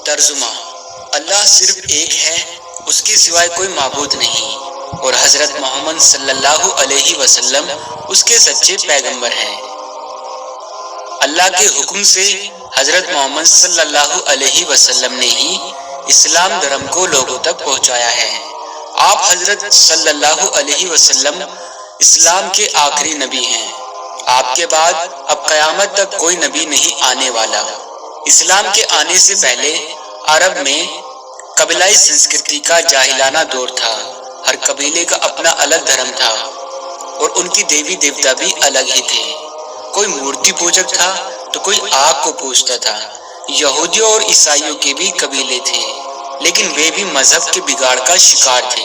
ترجمہ: اللہ صرف ایک ہے، اس کے سوائے کوئی معبود نہیں، اور حضرت محمد صلی اللہ علیہ وسلم اس کے سچے پیغمبر ہیں۔ اللہ کے حکم سے حضرت محمد صلی اللہ علیہ وسلم نے ہی اسلام دھرم کو لوگوں تک پہنچایا ہے۔ آپ حضرت صلی اللہ علیہ وسلم اسلام کے آخری نبی ہیں۔ آپ کے بعد اب قیامت تک کوئی نبی نہیں آنے والا۔ اسلام کے آنے سے پہلے عرب میں قبیلائی سنسکرتی کا جاہلانہ دور تھا۔ ہر قبیلے کا اپنا الگ دھرم تھا اور ان کی دیوی دیوتا بھی الگ ہی تھے۔ کوئی مورتی پوجک تھا تو کوئی آگ کو پوجتا تھا۔ یہودیوں اور عیسائیوں کے بھی قبیلے تھے، لیکن وہ بھی مذہب کے بگاڑ کا شکار تھے۔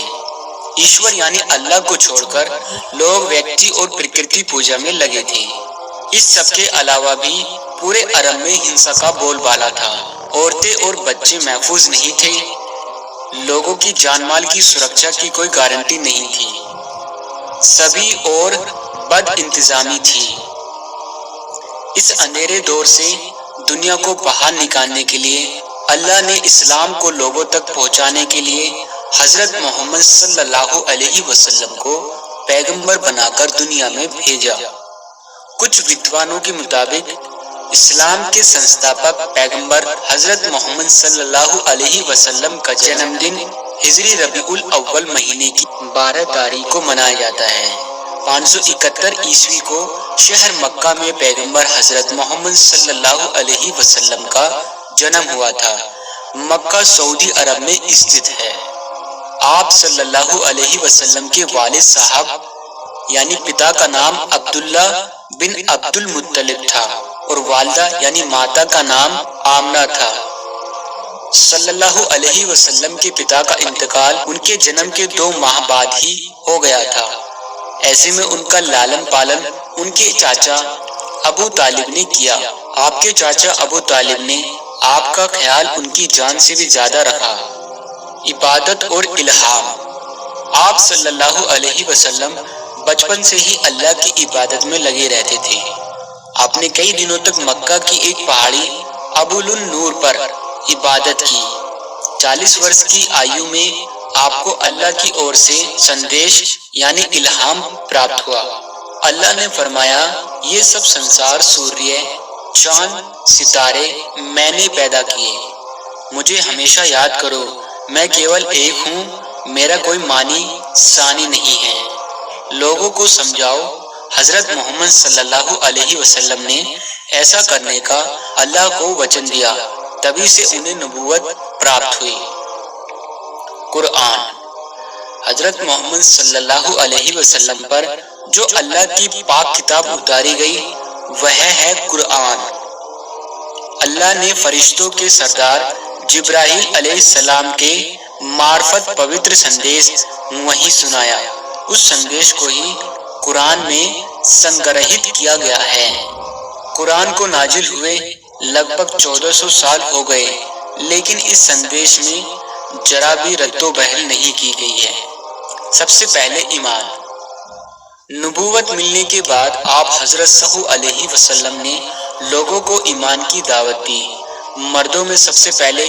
ایشور یعنی اللہ کو چھوڑ کر لوگ ویکتی اور پرکرتی پوجا میں لگے تھے۔ اس سب کے علاوہ بھی پورے عرب میں ہنسا کا بول بالا تھا۔ عورتیں اور بچے محفوظ نہیں تھے۔ لوگوں کی جان مال کی سرکشا کی کوئی گارنٹی نہیں تھی۔ سبھی اور بد انتظامی تھی۔ اس اندھیرے دور سے دنیا کو باہر نکالنے کے لیے اللہ نے اسلام کو لوگوں تک پہنچانے کے لیے حضرت محمد صلی اللہ علیہ وسلم کو پیغمبر بنا کر دنیا میں بھیجا۔ کچھ ویدوانوں کے مطابق اسلام کے سنستھاپک پیغمبر حضرت محمد صلی اللہ علیہ وسلم کا جنم دن ہجری ربیع الاول مہینے کی 12 تاریخ کو منایا جاتا ہے۔ 571 عیسوی کو شہر مکہ میں پیغمبر حضرت محمد صلی اللہ علیہ وسلم کا جنم ہوا تھا۔ مکہ سعودی عرب میں استھت ہے۔ آپ صلی اللہ علیہ وسلم کے والد صاحب یعنی پتا کا نام عبداللہ بن عبد المطلب تھا اور والدہ یعنی ماتا کا نام آمنہ تھا۔ صلی اللہ علیہ وسلم کے پتا کا انتقال ان کے جنم کے 2 ماہ بعد ہی ہو گیا تھا۔ ایسے میں ان کا لالن پالن ان کے چاچا ابو طالب نے کیا۔ آپ کے چاچا ابو طالب نے آپ کا خیال ان کی جان سے بھی زیادہ رکھا۔ عبادت اور الہام: آپ صلی اللہ علیہ وسلم بچپن سے ہی اللہ کی عبادت میں لگے رہتے تھے۔ آپ نے کئی دنوں تک مکہ کی ایک پہاڑی ابول النور پر عبادت کی۔ 40 برس کی آیو میں آپ کو اللہ کی اور سے سندیش یعنی الہام پراپت ہوا۔ اللہ نے فرمایا، یہ سب سنسار، سوریہ، چاند، ستارے میں نے پیدا کیے۔ مجھے ہمیشہ یاد کرو، میں کیول ایک ہوں، میرا کوئی مانی ثانی نہیں ہے۔ لوگوں کو سمجھاؤ۔ حضرت محمد صلی اللہ علیہ وسلم نے ایسا کرنے کا اللہ کو وچن دیا، تبھی سے انہیں نبوت پراپت ہوئی۔ قرآن: حضرت محمد صلی اللہ علیہ وسلم پر جو اللہ کی پاک کتاب اتاری گئی وہ ہے قرآن۔ اللہ نے فرشتوں کے سردار جبرائیل علیہ السلام کے معرفت پوتر سندیش وہی سنایا۔ اس سندیش کو ہی قرآن میں سنگرہت کیا گیا ہے۔ قرآن کو نازل ہوئے لگ بھگ 1400 سال ہو گئے، لیکن اس سندیش میں ذرا بھی رد و بدل نہیں کی گئی ہے۔ سب سے پہلے ایمان۔ نبوت ملنے کے بعد آپ حضرت صلی اللہ علیہ وسلم نے لوگوں کو ایمان کی دعوت دی۔ مردوں میں سب سے پہلے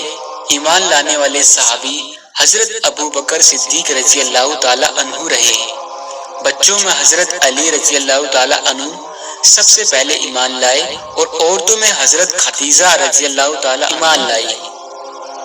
ایمان لانے والے صحابی حضرت ابو بکر صدیق رضی اللہ تعالی عنہ رہے۔ بچوں میں حضرت علی رضی اللہ تعالی عنہ سب سے پہلے ایمان لائے اور عورتوں میں حضرت خدیجہ رضی اللہ تعالی ایمان لائی۔